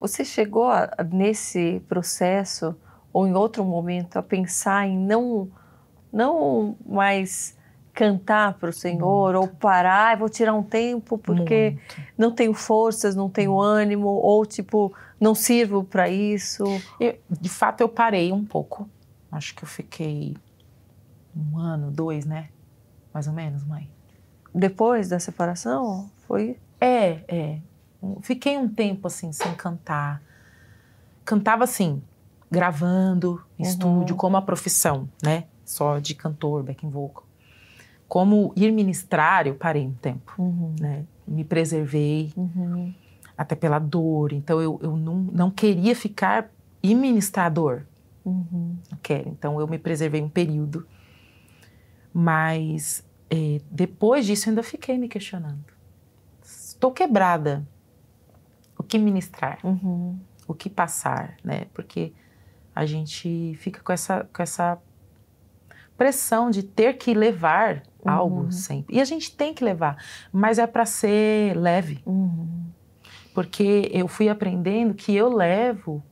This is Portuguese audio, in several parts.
Você chegou nesse processo ou em outro momento a pensar em não mais cantar para o Senhor ou parar, vou tirar um tempo porque não tenho forças, não tenho ânimo ou tipo, não sirvo para isso? De fato, eu parei um pouco. Acho que eu fiquei 1 ano, 2, né? Mais ou menos, mãe. Depois da separação? Foi? Fiquei um tempo, assim, sem cantar. Cantava, assim, gravando, em estúdio, como a profissão, né? Só de cantor, backing vocal. Como ir ministrar, eu parei um tempo, né? Me preservei, até pela dor. Então, eu não queria ficar e ministrar a dor. Não quero. Então, eu me preservei um período. Mas, depois disso, eu ainda fiquei me questionando. Estou quebrada. O que ministrar? O que passar, né? Porque a gente fica com essa pressão de ter que levar algo sempre. E a gente tem que levar, mas é para ser leve. Porque eu fui aprendendo que eu levo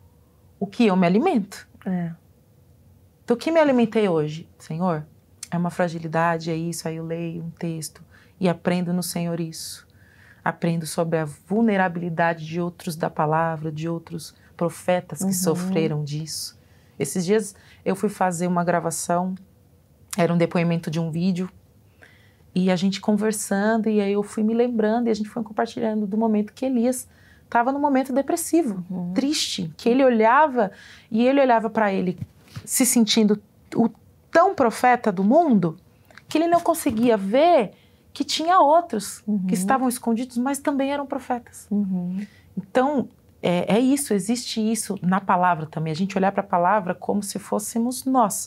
o que eu me alimento. Então, o que me alimentei hoje, Senhor? É uma fragilidade, é isso. Aí eu leio um texto e aprendo no Senhor isso. Aprendo sobre a vulnerabilidade de outros da palavra, de outros profetas que sofreram disso. Esses dias eu fui fazer uma gravação, era um depoimento de um vídeo, e a gente conversando, e aí eu fui me lembrando, e a gente foi compartilhando do momento que Elias estava num momento depressivo, triste, que ele olhava, e ele olhava para ele se sentindo o tão profeta do mundo, que ele não conseguia ver que tinha outros que estavam escondidos, mas também eram profetas. Então, é isso, existe isso na palavra também, a gente olhar para a palavra como se fôssemos nós.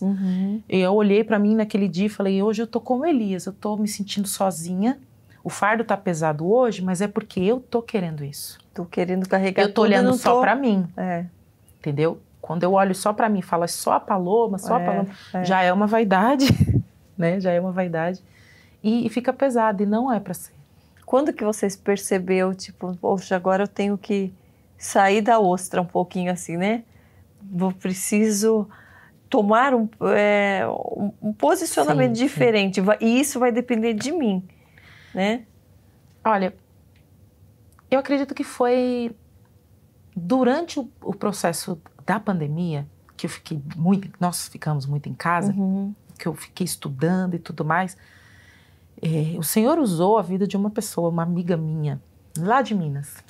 Eu olhei para mim naquele dia e falei, hoje eu tô como Elias, eu tô me sentindo sozinha, o fardo tá pesado hoje, mas é porque eu tô querendo isso. Tô querendo carregar tudo. Eu tô olhando só para mim, entendeu? Quando eu olho só para mim e falo, é só a Paloma, já é uma vaidade, né? Já é uma vaidade. E fica pesado, e não é para ser. Quando que vocês percebeu, tipo, poxa, agora eu tenho que sair da ostra um pouquinho assim, né? Preciso tomar um posicionamento diferente, e isso vai depender de mim, né? Olha, eu acredito que foi durante o processo da pandemia, que eu fiquei nós ficamos muito em casa, que eu fiquei estudando e tudo mais, o Senhor usou a vida de uma pessoa, uma amiga minha, lá de Minas.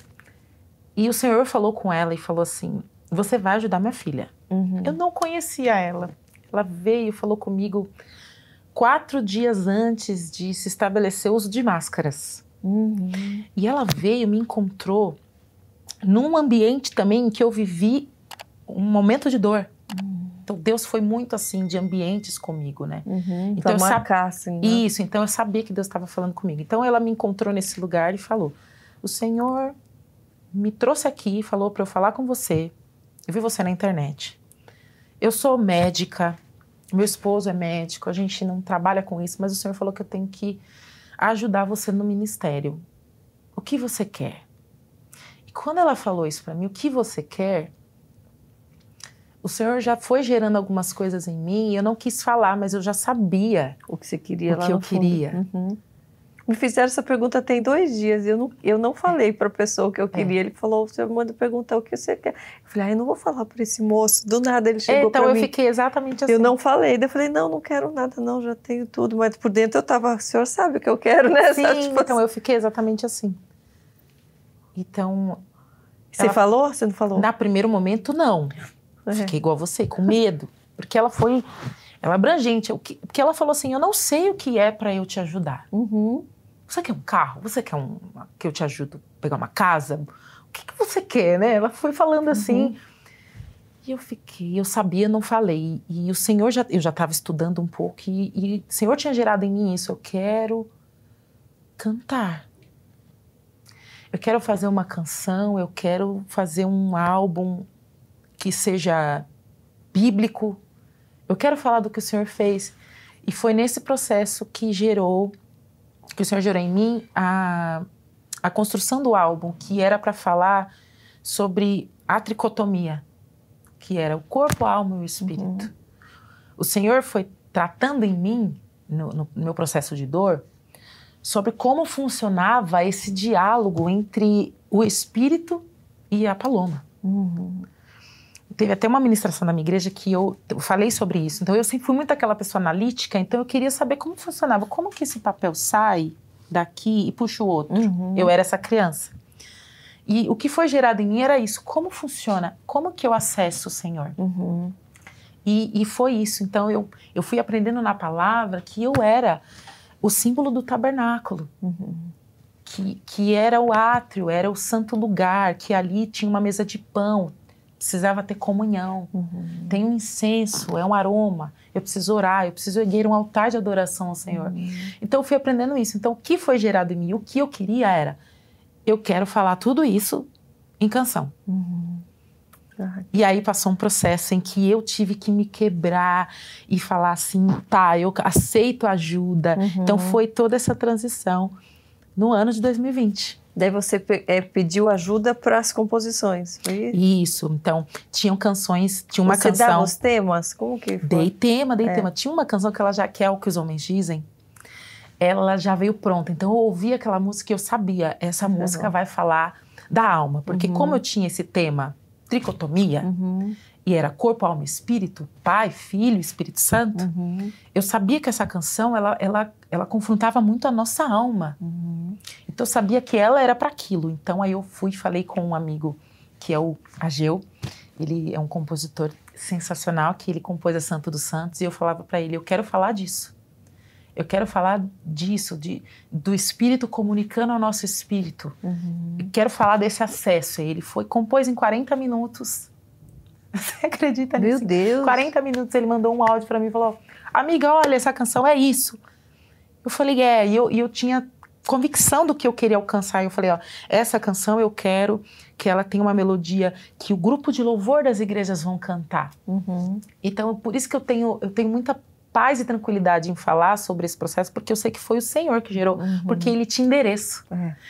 E o Senhor falou com ela e falou assim, você vai ajudar minha filha. Eu não conhecia ela. Ela veio e falou comigo 4 dias antes de se estabelecer o uso de máscaras. E ela veio, me encontrou num ambiente também em que eu vivi um momento de dor. Então, Deus foi muito assim, de ambientes comigo, né? Então, assim, né? Isso, então eu sabia que Deus estava falando comigo. Então, ela me encontrou nesse lugar e falou, o Senhor me trouxe aqui e falou para eu falar com você. Eu vi você na internet. Eu sou médica, meu esposo é médico, a gente não trabalha com isso, mas o Senhor falou que eu tenho que ajudar você no ministério. O que você quer? E quando ela falou isso para mim, o que você quer? O Senhor já foi gerando algumas coisas em mim e eu não quis falar, mas eu já sabia o que você queria o que eu queria. Me fizeram essa pergunta tem 2 dias e eu não falei para a pessoa o que eu queria. Ele falou, você manda perguntar o que você quer. Eu falei, eu não vou falar para esse moço. Do nada ele chegou para mim. Então eu fiquei exatamente assim. Eu não falei. Daí eu falei, não quero nada não, já tenho tudo. Mas por dentro eu tava, o senhor sabe o que eu quero, né? Sim, então eu fiquei exatamente assim. Então... Você falou? Você não falou? Na primeiro momento, não. Fiquei igual a você, com medo. Porque ela foi... Ela é abrangente. Porque ela falou assim, eu não sei o que é para eu te ajudar. Você quer um carro? Você quer que eu te ajude a pegar uma casa? O que você quer, né? Ela foi falando assim. E eu sabia, não falei. E o Senhor, eu já estava estudando um pouco. E o Senhor tinha gerado em mim isso. Eu quero cantar. Eu quero fazer uma canção, eu quero fazer um álbum que seja bíblico. Eu quero falar do que o Senhor fez. E foi nesse processo que o Senhor gerou em mim a construção do álbum, que era para falar sobre a tricotomia, que era o corpo, a alma e o espírito. O Senhor foi tratando em mim, no meu processo de dor, sobre como funcionava esse diálogo entre o espírito e a paloma. Teve até uma ministração na minha igreja que eu falei sobre isso. Então, eu sempre fui muito aquela pessoa analítica, então eu queria saber como funcionava, como que esse papel sai daqui e puxa o outro. Eu era essa criança. E o que foi gerado em mim era isso. Como funciona? Como que eu acesso o Senhor? E foi isso. Então, eu fui aprendendo na palavra que eu era o símbolo do tabernáculo. Que era o átrio, era o santo lugar, que ali tinha uma mesa de pão. Precisava ter comunhão. Tem um incenso, é um aroma. Eu preciso orar, eu preciso erguer um altar de adoração ao Senhor. Então, eu fui aprendendo isso. Então, o que foi gerado em mim? O que eu queria era... Eu quero falar tudo isso em canção. E aí passou um processo em que eu tive que me quebrar e falar assim, tá, eu aceito ajuda. Então foi toda essa transição no ano de 2020. Daí você pediu ajuda para as composições, foi isso? Isso, então tinham canções, tinha uma canção... Você dava os temas? Como que foi? Dei tema. Tinha uma canção que ela já, que é o que os homens dizem, ela já veio pronta. Então eu ouvi aquela música e eu sabia, essa música vai falar da alma. Porque como eu tinha esse tema, tricotomia, e era corpo, alma e espírito, Pai, Filho, Espírito Santo, eu sabia que essa canção, ela confrontava muito a nossa alma. Então eu sabia que ela era para aquilo. Então aí eu fui e falei com um amigo, que é o Ageu, ele é um compositor sensacional, que ele compôs a Santo dos Santos, e eu falava para ele, eu quero falar disso. Eu quero falar disso, do Espírito comunicando ao nosso Espírito. Eu quero falar desse acesso. Ele compôs em 40 minutos. Você acredita nisso? Meu Deus! 40 minutos ele mandou um áudio para mim e falou, amiga, olha, essa canção é isso. Eu falei, e eu tinha convicção do que eu queria alcançar. Eu falei, essa canção eu quero que ela tenha uma melodia que o grupo de louvor das igrejas vão cantar. Então, por isso que eu tenho muita paz e tranquilidade em falar sobre esse processo, porque eu sei que foi o Senhor que gerou, porque Ele tinha endereço.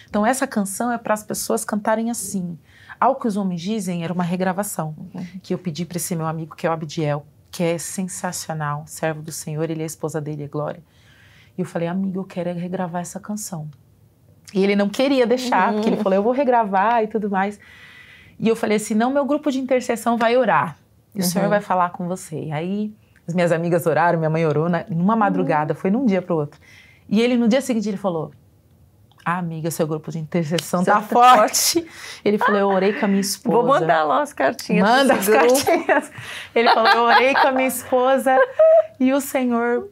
Então essa canção é para as pessoas cantarem assim. Ao que os homens dizem, era uma regravação, que eu pedi para esse meu amigo, que é o Abdiel, que é sensacional, servo do Senhor, ele é a esposa dele, é Glória. E eu falei, amigo, eu quero regravar essa canção. E ele não queria deixar, porque ele falou, eu vou regravar e tudo mais. E eu falei assim, não, meu grupo de intercessão vai orar, e o Senhor vai falar com você. E aí... As minhas amigas oraram, minha mãe orou numa madrugada, foi num dia para o outro. E ele, no dia seguinte, ele falou, amiga, seu grupo de intercessão tá forte. Ele falou, eu orei com a minha esposa. Vou mandar lá as cartinhas. Manda as cartinhas. Ele falou, eu orei com a minha esposa e o Senhor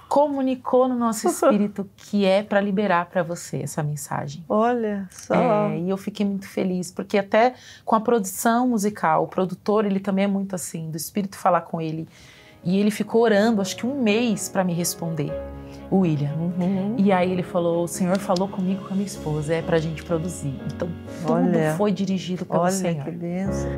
comunicou no nosso espírito que é para liberar para você essa mensagem. Olha só. E eu fiquei muito feliz, porque até com a produção musical, o produtor, ele também é muito assim, do espírito falar com ele. E ele ficou orando, acho que 1 mês para me responder, o William. E aí ele falou, o Senhor falou comigo, com a minha esposa, é pra gente produzir. Então tudo foi dirigido pelo Senhor. Olha que bênção.